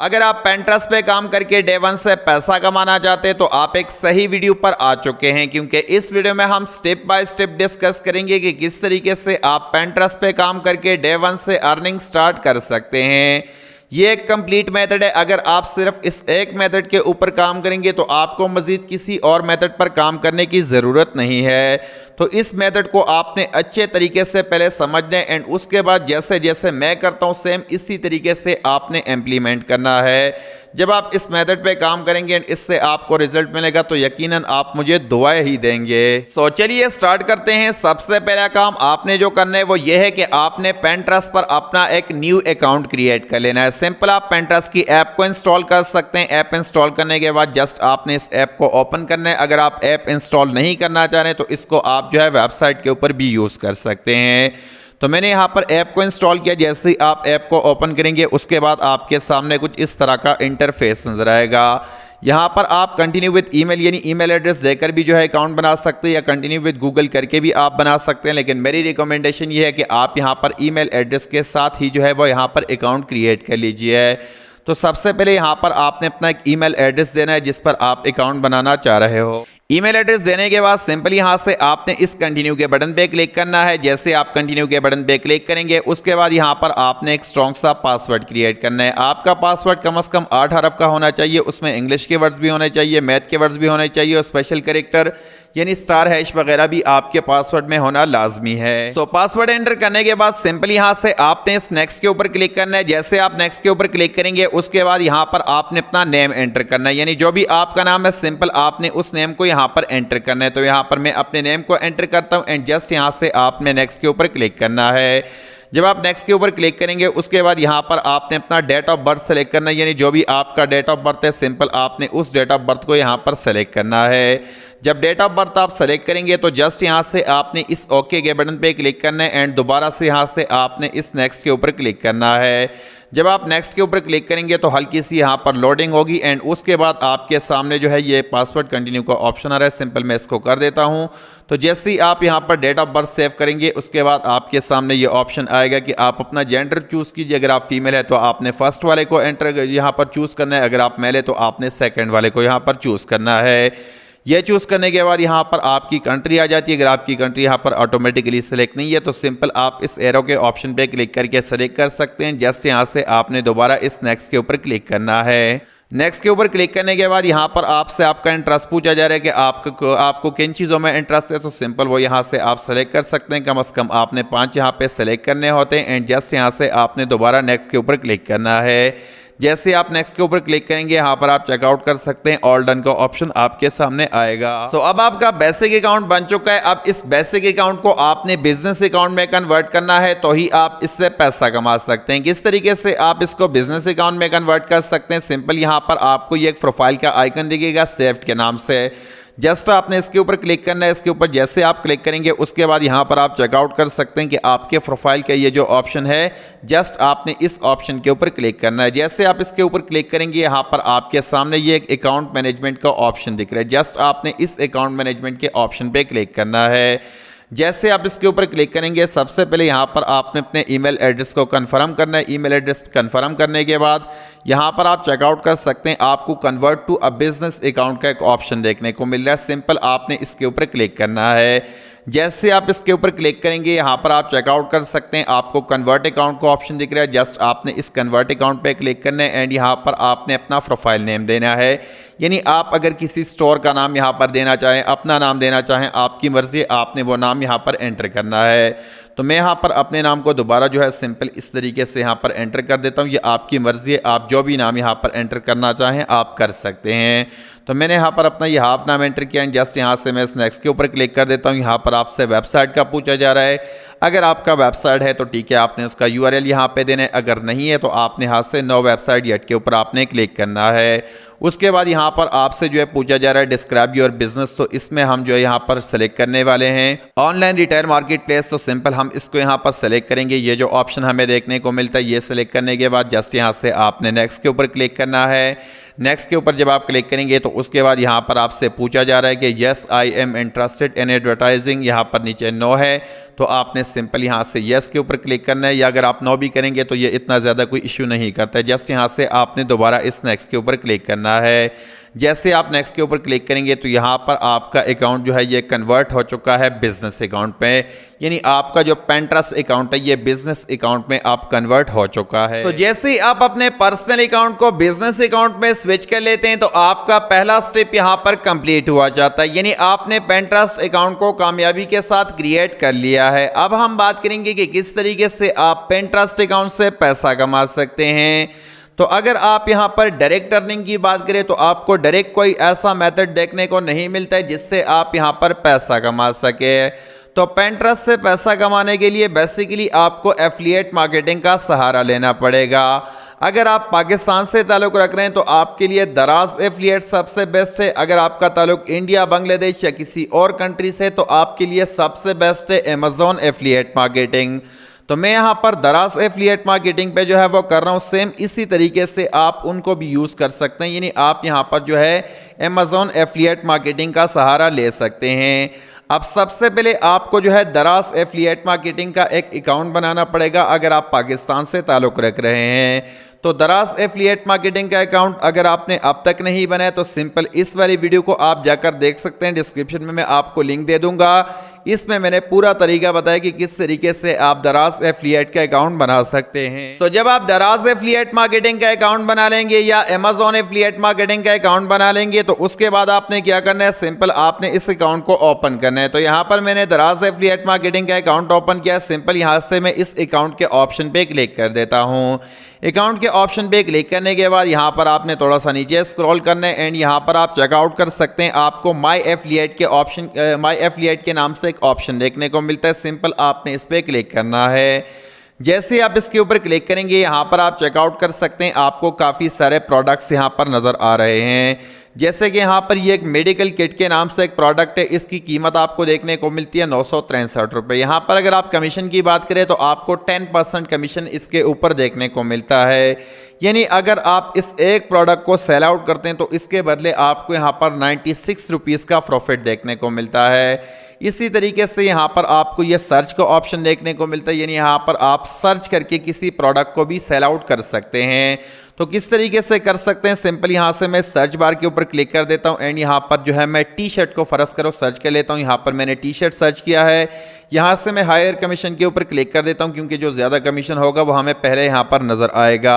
अगर आप Pinterest पे काम करके डे वन से पैसा कमाना चाहते हैं तो आप एक सही वीडियो पर आ चुके हैं, क्योंकि इस वीडियो में हम स्टेप बाय स्टेप डिस्कस करेंगे कि किस तरीके से आप Pinterest पे काम करके डे वन से अर्निंग स्टार्ट कर सकते हैं। ये एक कंप्लीट मेथड है। अगर आप सिर्फ इस एक मेथड के ऊपर काम करेंगे तो आपको मजीद किसी और मेथड पर काम करने की ज़रूरत नहीं है। तो इस मेथड को आपने अच्छे तरीके से पहले समझना है एंड उसके बाद जैसे जैसे मैं करता हूँ सेम इसी तरीके से आपने इम्प्लीमेंट करना है। जब आप इस मेथड पे काम करेंगे एंड इससे आपको रिजल्ट मिलेगा तो यकीनन आप मुझे दुआएं ही देंगे। सो चलिए स्टार्ट करते हैं। सबसे पहला काम आपने जो करना है वो ये है कि आपने Pinterest पर अपना एक न्यू अकाउंट क्रिएट कर लेना है। सिंपल आप Pinterest की ऐप को इंस्टॉल कर सकते हैं। ऐप इंस्टॉल करने के बाद जस्ट आपने इस ऐप को ओपन करना है। अगर आप ऐप इंस्टॉल नहीं करना चाह रहे हैं तो इसको आप जो है वेबसाइट के ऊपर भी यूज़ कर सकते हैं। तो मैंने यहाँ पर ऐप को इंस्टॉल किया। जैसे ही आप ऐप को ओपन करेंगे उसके बाद आपके सामने कुछ इस तरह का इंटरफेस नजर आएगा। यहाँ पर आप कंटिन्यू विद ईमेल यानी ईमेल एड्रेस देकर भी जो है अकाउंट बना सकते हैं या कंटिन्यू विद गूगल करके भी आप बना सकते हैं, लेकिन मेरी रिकमेंडेशन ये है कि आप यहाँ पर ईमेल एड्रेस के साथ ही जो है वो यहाँ पर अकाउंट क्रिएट कर लीजिए। तो सबसे पहले यहाँ पर आपने अपना एक ईमेल एड्रेस देना है जिस पर आप अकाउंट बनाना चाह रहे हो। ईमेल एड्रेस देने के बाद सिंपल यहाँ से आपने इस कंटिन्यू के बटन पे क्लिक करना है। जैसे आप कंटिन्यू के बटन पे क्लिक करेंगे उसके बाद यहाँ पर आपने एक स्ट्रॉन्ग सा पासवर्ड क्रिएट करना है। आपका पासवर्ड कम से कम 8 हरफ का होना चाहिए। उसमें इंग्लिश के वर्ड्स भी होने चाहिए, मैथ के वर्ड्स भी होने चाहिए और स्पेशल कैरेक्टर यानी स्टार हैश वगैरह भी आपके पासवर्ड में होना लाजमी है। सो पासवर्ड एंटर करने के बाद सिंपल यहाँ से आपने इस नेक्स्ट के ऊपर क्लिक करना है। जैसे आप नेक्स्ट के ऊपर क्लिक करेंगे उसके बाद यहाँ पर आपने अपना नेम एंटर करना है, यानी जो भी आपका नाम है सिंपल आपने उस नेम को यहाँ पर एंटर करना है। तो यहाँ पर मैं अपने नेम को एंटर करता हूँ एंड जस्ट यहाँ से आपने नेक्स्ट के ऊपर क्लिक करना है। जब आप नेक्स्ट के ऊपर क्लिक करेंगे उसके बाद यहाँ पर आपने अपना डेट ऑफ बर्थ सेलेक्ट करना है, यानी जो भी आपका डेट ऑफ बर्थ है सिंपल आपने उस डेट ऑफ बर्थ को यहाँ पर सेलेक्ट करना है। जब डेट ऑफ बर्थ आप सेलेक्ट करेंगे तो जस्ट यहाँ से आपने इस ओके के बटन पे क्लिक करना है एंड दोबारा से यहाँ से आपने इस नेक्स्ट के ऊपर क्लिक करना है। जब आप नेक्स्ट के ऊपर क्लिक करेंगे तो हल्की सी यहाँ पर लोडिंग होगी एंड उसके बाद आपके सामने जो है ये पासवर्ड कंटिन्यू का ऑप्शन आ रहा है। सिंपल मैं इसको कर देता हूँ। तो जैसे ही आप यहाँ पर डेट ऑफ बर्थ सेव करेंगे उसके बाद आपके सामने ये ऑप्शन आएगा कि आप अपना जेंडर चूज़ कीजिए। अगर आप फीमेल है तो आपने फर्स्ट वाले को एंटर यहाँ पर चूज़ करना है, अगर आप मेल है तो आपने सेकेंड वाले को यहाँ पर चूज़ करना है। ये चूज़ करने के बाद यहाँ पर आपकी कंट्री आ जाती है। अगर आपकी कंट्री यहाँ पर ऑटोमेटिकली सेलेक्ट नहीं है तो सिंपल आप इस एरो के ऑप्शन पे क्लिक करके सेलेक्ट कर सकते हैं। जस्ट यहाँ से आपने दोबारा इस नेक्स्ट के ऊपर क्लिक करना है। नेक्स्ट के ऊपर क्लिक करने के बाद यहाँ पर आपसे आपका इंटरेस्ट पूछा जा रहा है कि आपको किन चीज़ों में इंटरेस्ट है। तो सिंपल वो यहाँ से आप सेलेक्ट कर सकते हैं। कम से कम आपने 5 यहाँ पे सेलेक्ट करने होते हैं एंड जस्ट यहाँ से आपने दोबारा नेक्स्ट के ऊपर क्लिक करना है। जैसे आप नेक्स्ट के ऊपर क्लिक करेंगे यहाँ पर आप चेकआउट कर सकते हैं। ऑल डन का ऑप्शन आपके सामने आएगा। सो अब आपका बेसिक अकाउंट बन चुका है। अब इस बेसिक अकाउंट को आपने बिजनेस अकाउंट में कन्वर्ट करना है तो ही आप इससे पैसा कमा सकते हैं। किस तरीके से आप इसको बिजनेस अकाउंट में कन्वर्ट कर सकते हैं, सिंपल यहाँ पर आपको ये एक प्रोफाइल का आइकन दिखेगा सेव्ड के नाम से। जस्ट आपने इसके ऊपर क्लिक करना है। इसके ऊपर जैसे आप क्लिक करेंगे उसके बाद यहाँ पर आप चेकआउट कर सकते हैं कि आपके प्रोफाइल का ये जो ऑप्शन है जस्ट आपने इस ऑप्शन के ऊपर क्लिक करना है। जैसे आप इसके ऊपर क्लिक करेंगे यहाँ पर आपके सामने ये एक अकाउंट मैनेजमेंट का ऑप्शन दिख रहा है। जस्ट आपने इस अकाउंट मैनेजमेंट के ऑप्शन पे क्लिक करना है। जैसे आप इसके ऊपर क्लिक करेंगे सबसे पहले यहाँ पर आपने अपने ईमेल एड्रेस को कंफर्म करना है। ईमेल एड्रेस कंफर्म करने के बाद यहाँ पर आप चेकआउट कर सकते हैं। आपको convert to a business account का एक ऑप्शन देखने को मिल रहा है। सिंपल आपने इसके ऊपर क्लिक करना है। जैसे आप इसके ऊपर क्लिक करेंगे यहाँ पर आप चेकआउट कर सकते हैं। आपको कन्वर्ट अकाउंट का ऑप्शन दिख रहा है। जस्ट आपने इस कन्वर्ट अकाउंट पे क्लिक करना है एंड यहाँ पर आपने अपना प्रोफाइल नेम देना है, यानी आप अगर किसी स्टोर का नाम यहाँ पर देना चाहें, अपना नाम देना चाहें, आपकी मर्जी, आपने वो नाम यहाँ पर एंटर करना है। तो मैं यहाँ पर अपने नाम को दोबारा जो है सिंपल इस तरीके से यहाँ पर एंटर कर देता हूँ। ये आपकी मर्जी है, आप जो भी नाम यहाँ पर एंटर करना चाहें आप कर सकते हैं। तो मैंने यहाँ पर अपना ये हाफ नाम एंटर किया एंड जस्ट यहाँ से मैं इस नेक्स्ट के ऊपर क्लिक कर देता हूँ। यहाँ पर आपसे वेबसाइट का पूछा जा रहा है। अगर आपका वेबसाइट है तो ठीक है, आपने उसका URL यहाँ पे देना है। अगर नहीं है तो आपने हाथ से नो वेबसाइट येट के ऊपर आपने क्लिक करना है। उसके बाद यहाँ पर आपसे जो है पूछा जा रहा है डिस्क्राइब योर बिजनेस, तो इसमें हम जो है यहाँ पर सेलेक्ट करने वाले हैं ऑनलाइन रिटेल मार्केट प्लेस। तो सिंपल हम इसको यहाँ पर सेलेक्ट करेंगे। ये जो ऑप्शन हमें देखने को मिलता है ये सेलेक्ट करने के बाद जस्ट यहाँ से आपने नेक्स्ट के ऊपर क्लिक करना है। नेक्स्ट के ऊपर जब आप क्लिक करेंगे तो उसके बाद यहाँ पर आपसे पूछा जा रहा है कि yes I am interested in advertising, यहाँ पर नीचे नो है तो आपने सिंपल यहाँ से यस के ऊपर क्लिक करना है, या अगर आप नो भी करेंगे तो ये इतना ज़्यादा कोई इशू नहीं करता है। जस्ट यहाँ से आपने दोबारा इस नेक्स्ट के ऊपर क्लिक करना है। जैसे आप नेक्स्ट के ऊपर क्लिक करेंगे तो यहाँ पर आपका अकाउंट जो है ये कन्वर्ट हो चुका है बिजनेस अकाउंट पे, यानी आपका जो Pinterest अकाउंट है ये बिजनेस अकाउंट में आप कन्वर्ट हो चुका है। तो जैसे ही आप अपने पर्सनल अकाउंट को बिजनेस अकाउंट में स्विच कर लेते हैं तो आपका पहला स्टेप यहाँ पर कंप्लीट हुआ जाता है, यानी आपने Pinterest अकाउंट को कामयाबी के साथ क्रिएट कर लिया है। अब हम बात करेंगे कि किस तरीके से आप Pinterest अकाउंट से पैसा कमा सकते हैं। तो अगर आप यहां पर डायरेक्ट अर्निंग की बात करें तो आपको डायरेक्ट कोई ऐसा मेथड देखने को नहीं मिलता है जिससे आप यहां पर पैसा कमा सके। तो Pinterest से पैसा कमाने के लिए बेसिकली आपको एफिलिएट मार्केटिंग का सहारा लेना पड़ेगा। अगर आप पाकिस्तान से ताल्लुक़ रख रहे हैं तो आपके लिए दराज एफिलिएट सबसे बेस्ट है। अगर आपका ताल्लुक़ इंडिया, बांग्लादेश या किसी और कंट्री से तो आपके लिए सबसे बेस्ट है अमेज़ॉन एफिलिएट मार्केटिंग। तो मैं यहाँ पर दराज एफिलिएट मार्केटिंग पे जो है वो कर रहा हूँ। सेम इसी तरीके से आप उनको भी यूज़ कर सकते हैं, यानी आप यहाँ पर जो है अमेज़ॉन एफिलिएट मार्केटिंग का सहारा ले सकते हैं। अब सबसे पहले आपको जो है दराज एफिलिएट मार्केटिंग का एक अकाउंट बनाना पड़ेगा अगर आप पाकिस्तान से ताल्लुक़ रख रहे हैं। तो दराज एफिलिएट मार्केटिंग का अकाउंट अगर आपने अब तक नहीं बनाया तो सिंपल इस वाली वीडियो को आप जाकर देख सकते हैं, डिस्क्रिप्शन में मैं आपको लिंक दे दूंगा। इसमें मैंने पूरा तरीका बताया कि किस तरीके से आप दराज एफिलिएट का अकाउंट बना सकते हैं। तो जब आप दराज एफिलिएट मार्केटिंग का अकाउंट बना लेंगे या अमेज़ॉन एफिलिएट मार्केटिंग का अकाउंट बना लेंगे तो उसके बाद आपने क्या करना है, सिंपल आपने इस अकाउंट को ओपन करना है। तो यहाँ पर मैंने दराज एफिलिएट मार्केटिंग का अकाउंट ओपन किया। सिंपल यहाँ से मैं इस अकाउंट के ऑप्शन पे क्लिक कर देता हूँ। अकाउंट के ऑप्शन पे क्लिक करने के बाद यहाँ पर आपने थोड़ा सा नीचे स्क्रॉल करना है एंड यहाँ पर आप चेकआउट कर सकते हैं। आपको माई एफिलिएट के ऑप्शन माई एफिलिएट के नाम से एक ऑप्शन देखने को मिलता है। सिंपल आपने इस पर क्लिक करना है। जैसे आप इसके ऊपर क्लिक करेंगे यहाँ पर आप चेकआउट कर सकते हैं। आपको काफ़ी सारे प्रोडक्ट्स यहाँ पर नज़र आ रहे हैं, जैसे कि यहाँ पर ये एक मेडिकल किट के नाम से एक प्रोडक्ट है। इसकी कीमत आपको देखने को मिलती है 963 रुपये। यहाँ पर अगर आप कमीशन की बात करें तो आपको 10% कमीशन इसके ऊपर देखने को मिलता है, यानी अगर आप इस एक प्रोडक्ट को सेल आउट करते हैं तो इसके बदले आपको यहाँ पर 96 रुपीज़ का प्रॉफिट देखने को मिलता है। इसी तरीके से यहाँ पर आपको ये सर्च का ऑप्शन देखने को मिलता है, यानी यहाँ पर आप सर्च करके किसी प्रोडक्ट को भी सेल आउट कर सकते हैं। तो किस तरीके से कर सकते हैं, सिंपल यहाँ से मैं सर्च बार के ऊपर क्लिक कर देता हूँ एंड यहाँ पर जो है मैं टी शर्ट को फ़र्ज़ करो सर्च कर लेता हूँ। यहाँ पर मैंने टी शर्ट सर्च किया है। यहाँ से मैं हायर कमीशन के ऊपर क्लिक कर देता हूँ क्योंकि जो ज़्यादा कमीशन होगा वो हमें पहले यहाँ पर नज़र आएगा।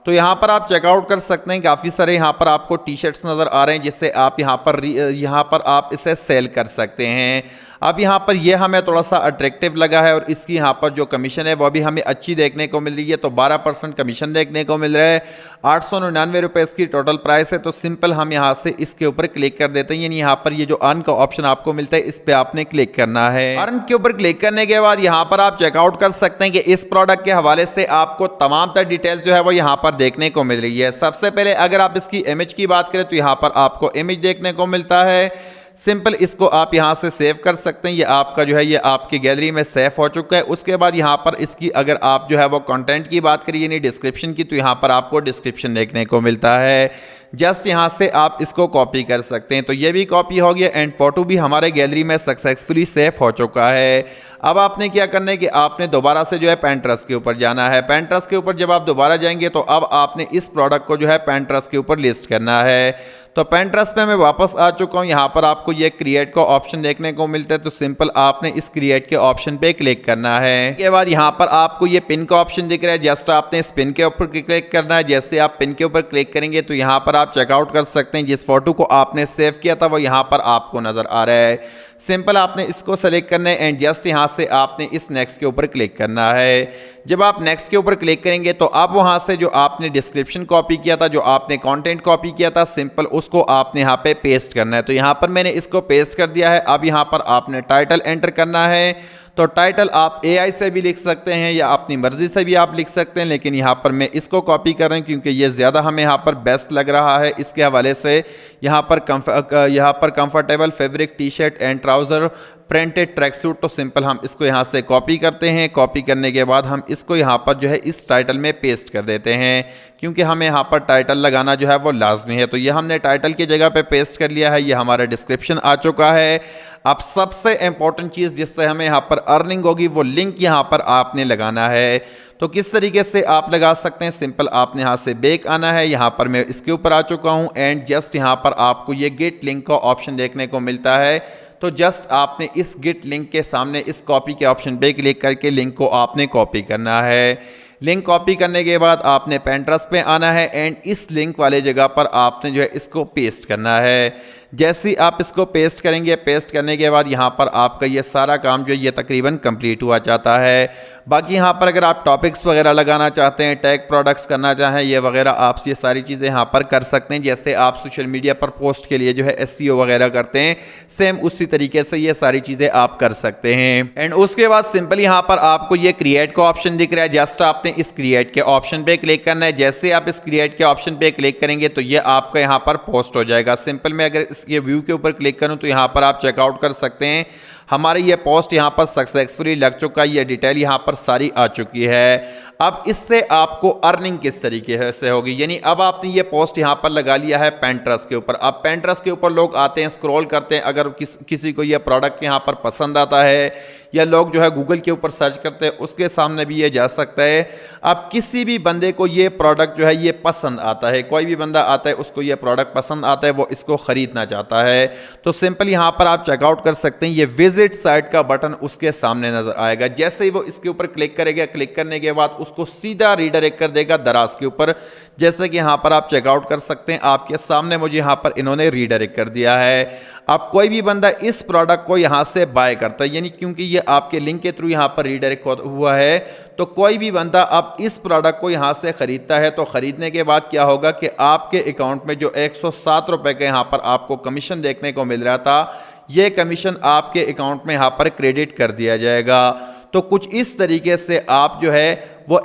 तो यहाँ पर आप चेकआउट कर सकते हैं। काफ़ी सारे यहाँ पर आपको टी शर्ट्स नज़र आ रहे हैं जिससे आप यहाँ पर आप इसे सेल कर सकते हैं। अब यहाँ पर ये हमें थोड़ा सा अट्रैक्टिव लगा है और इसकी यहाँ पर जो कमीशन है वो भी हमें अच्छी देखने को मिल रही है। तो 12% कमीशन देखने को मिल रहा है। 899 रुपये इसकी टोटल प्राइस है। तो सिंपल हम यहाँ से इसके ऊपर क्लिक कर देते हैं, यानी यहाँ पर ये जो अर्न का ऑप्शन आपको मिलता है इस पर आपने क्लिक करना है। अर्न के ऊपर क्लिक करने के बाद यहाँ पर आप चेकआउट कर सकते हैं कि इस प्रोडक्ट के हवाले से आपको तमाम तर डिटेल्स जो है वो यहाँ पर देखने को मिल रही है। सबसे पहले अगर आप इसकी इमेज की बात करें तो यहाँ पर आपको इमेज देखने को मिलता है। सिंपल इसको आप यहाँ से सेव कर सकते हैं। ये आपका जो है ये आपकी गैलरी में सेव हो चुका है। उसके बाद यहाँ पर इसकी अगर आप जो है वो कंटेंट की बात करिए यानी डिस्क्रिप्शन की, तो यहाँ पर आपको डिस्क्रिप्शन देखने को मिलता है। जस्ट यहाँ से आप इसको कॉपी कर सकते हैं। तो ये भी कॉपी हो गया एंड फोटो भी हमारे गैलरी में सक्सेसफुली सेव हो चुका है। अब आपने क्या करना है कि आपने दोबारा से जो है Pinterest के ऊपर जाना है। Pinterest के ऊपर जब आप दोबारा जाएंगे तो अब आपने इस प्रोडक्ट को जो है Pinterest के ऊपर लिस्ट करना है। तो Pinterest पे मैं वापस आ चुका हूँ। यहाँ पर आपको ये क्रिएट का ऑप्शन देखने को मिलता है। तो सिंपल आपने इस क्रिएट के ऑप्शन पे क्लिक करना है। उसके बाद यहाँ पर आपको ये पिन का ऑप्शन दिख रहा है। जस्ट आपने इस पिन के ऊपर क्लिक करना है। जैसे आप पिन के ऊपर क्लिक करेंगे तो यहाँ पर आप चेकआउट कर सकते हैं। जिस फोटो को आपने सेव किया था वो यहाँ पर आपको नजर आ रहा है। सिंपल आपने इसको सेलेक्ट करना है एंड जस्ट यहाँ से आपने इस नेक्स्ट के ऊपर क्लिक करना है। जब आप नेक्स्ट के ऊपर क्लिक करेंगे तो अब वहाँ से जो आपने डिस्क्रिप्शन कॉपी किया था, जो आपने कंटेंट कॉपी किया था, सिंपल उसको आपने यहाँ पे पेस्ट करना है। तो यहाँ पर मैंने इसको पेस्ट कर दिया है। अब यहाँ पर आपने टाइटल एंटर करना है। तो टाइटल आप AI से भी लिख सकते हैं या अपनी मर्जी से भी आप लिख सकते हैं, लेकिन यहाँ पर मैं इसको कॉपी कर रहा हूँ क्योंकि ये ज़्यादा हमें यहाँ पर बेस्ट लग रहा है। इसके हवाले से यहाँ पर comfortable fabric T shirt and trouser printed track suit. तो सिंपल हम इसको यहाँ से कॉपी करते हैं। कॉपी करने के बाद हम इसको यहाँ पर जो है इस टाइटल में पेस्ट कर देते हैं, क्योंकि हमें यहाँ पर टाइटल लगाना जो है वो लाजमी है। तो ये हमने टाइटल की जगह पे पेस्ट कर लिया है। ये हमारा डिस्क्रिप्शन आ चुका है। अब सबसे इंपॉर्टेंट चीज़ जिससे हमें यहाँ पर अर्निंग होगी वो लिंक यहाँ पर आपने लगाना है। तो किस तरीके से आप लगा सकते हैं, सिंपल आपने यहाँ से बैक आना है। यहाँ पर मैं इसके ऊपर आ चुका हूँ एंड जस्ट यहाँ पर आपको ये गेट लिंक का ऑप्शन देखने को मिलता है। तो जस्ट आपने इस गेट लिंक के सामने इस कॉपी के ऑप्शन पे क्लिक करके लिंक को आपने कॉपी करना है। लिंक कॉपी करने के बाद आपने Pinterest पे आना है एंड इस लिंक वाले जगह पर आपने जो है इसको पेस्ट करना है। जैसे ही आप इसको पेस्ट करेंगे, पेस्ट करने के बाद यहाँ पर आपका ये सारा काम जो ये तकरीबन कंप्लीट हुआ जाता है। बाकी यहाँ पर अगर आप टॉपिक्स वगैरह लगाना चाहते हैं, टैग प्रोडक्ट्स करना चाहें, ये वगैरह आप ये सारी चीज़ें यहाँ पर कर सकते हैं। जैसे आप सोशल मीडिया पर पोस्ट के लिए जो है SEO वगैरह करते हैं, सेम उसी तरीके से ये सारी चीज़ें आप कर सकते हैं। एंड उसके बाद सिंपल यहाँ पर आपको ये क्रिएट का ऑप्शन दिख रहा है। जस्ट आपने इस क्रिएट के ऑप्शन पे क्लिक करना है। जैसे आप इस क्रिएट के ऑप्शन पे क्लिक करेंगे तो ये आपका यहाँ पर पोस्ट हो जाएगा। सिंपल मैं अगर इसके व्यू के ऊपर क्लिक करूं तो यहाँ पर आप चेकआउट कर सकते हैं। हमारे ये पोस्ट यहाँ पर सक्सेसफुली लग चुका है। ये डिटेल यहाँ पर सारी आ चुकी है। अब इससे आपको अर्निंग किस तरीके से होगी, यानी अब आपने ये पोस्ट यहाँ पर लगा लिया है Pinterest के ऊपर। अब Pinterest के ऊपर लोग आते हैं, स्क्रॉल करते हैं, अगर किसी को ये प्रोडक्ट यहाँ पर पसंद आता है या लोग जो है गूगल के ऊपर सर्च करते हैं, उसके सामने भी ये जा सकता है। अब किसी भी बंदे को ये प्रोडक्ट जो है ये पसंद आता है, कोई भी बंदा आता है उसको ये प्रोडक्ट पसंद आता है, वो इसको ख़रीदना चाहता है, तो सिंपल यहाँ पर आप चेकआउट कर सकते हैं। ये विजिट साइट का बटन उसके सामने नजर आएगा। जैसे ही वो इसके ऊपर क्लिक करेगा, क्लिक करने के बाद उसको सीधा रीडायरेक्ट कर देगा दराज के ऊपर। जैसे कि यहाँ पर आप चेकआउट कर सकते हैं, आपके सामने मुझे यहाँ पर इन्होंने रीडायरेक्ट कर दिया है। अब कोई भी बंदा इस प्रोडक्ट को यहाँ से बाय करता है, यानी क्योंकि ये आपके लिंक के थ्रू यहाँ पर रीडायरेक्ट हुआ है, तो कोई भी बंदा अब इस प्रोडक्ट को यहाँ से खरीदता है। तो खरीदने के बाद क्या होगा कि आपके अकाउंट में जो 107 रुपए का यहाँ पर आपको कमीशन देखने को मिल रहा था, ये कमीशन आपके अकाउंट में यहाँ पर क्रेडिट कर दिया जाएगा। तो कुछ इस तरीके से आप जो है वो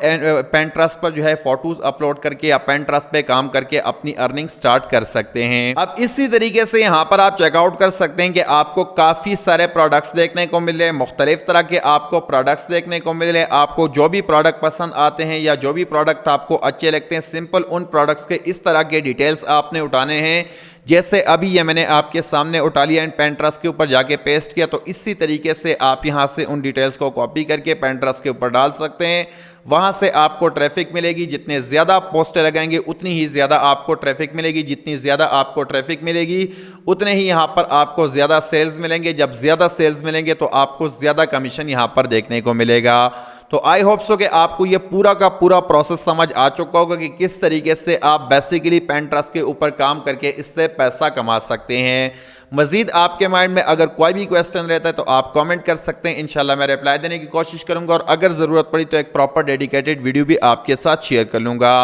Pinterest पर जो है फोटोज अपलोड करके या Pinterest पे काम करके अपनी अर्निंग स्टार्ट कर सकते हैं। अब इसी तरीके से यहाँ पर आप चेकआउट कर सकते हैं कि आपको काफ़ी सारे प्रोडक्ट्स देखने को मिले, मुख्तलिफ तरह के आपको प्रोडक्ट्स देखने को मिले। आपको जो भी प्रोडक्ट पसंद आते हैं या जो भी प्रोडक्ट आपको अच्छे लगते हैं, सिंपल उन प्रोडक्ट्स के इस तरह के डिटेल्स आपने उठाने हैं। जैसे अभी ये मैंने आपके सामने उठा लिया एंड Pinterest के ऊपर जाके पेस्ट किया, तो इसी तरीके से आप यहाँ से उन डिटेल्स को कॉपी करके Pinterest के ऊपर डाल सकते हैं। वहाँ से आपको ट्रैफिक मिलेगी। जितने ज़्यादा आप पोस्टें लगाएंगे उतनी ही ज़्यादा आपको ट्रैफिक मिलेगी। जितनी ज़्यादा आपको ट्रैफिक मिलेगी उतने ही यहाँ पर आपको ज़्यादा सेल्स मिलेंगे। जब ज़्यादा सेल्स मिलेंगे तो आपको ज़्यादा कमीशन यहाँ पर देखने को मिलेगा। तो आई होप सो कि आपको ये पूरा का पूरा प्रोसेस समझ आ चुका होगा कि किस तरीके से आप बेसिकली Pinterest के ऊपर काम करके इससे पैसा कमा सकते हैं। मजीद आपके माइंड में अगर कोई भी क्वेश्चन रहता है तो आप कमेंट कर सकते हैं, इंशाल्लाह मैं रिप्लाई देने की कोशिश करूंगा और अगर ज़रूरत पड़ी तो एक प्रॉपर डेडिकेटेड वीडियो भी आपके साथ शेयर कर लूँगा।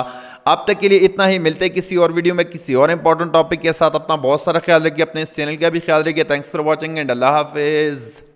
अब तक के लिए इतना ही, मिलते हैं किसी और वीडियो में किसी और इंपॉर्टेंट टॉपिक के साथ। अपना बहुत सारा ख्याल रखिए, अपने इस चैनल का भी ख्याल रखिए। थैंक्स फॉर वॉचिंग एंड अल्लाह हाफिज़।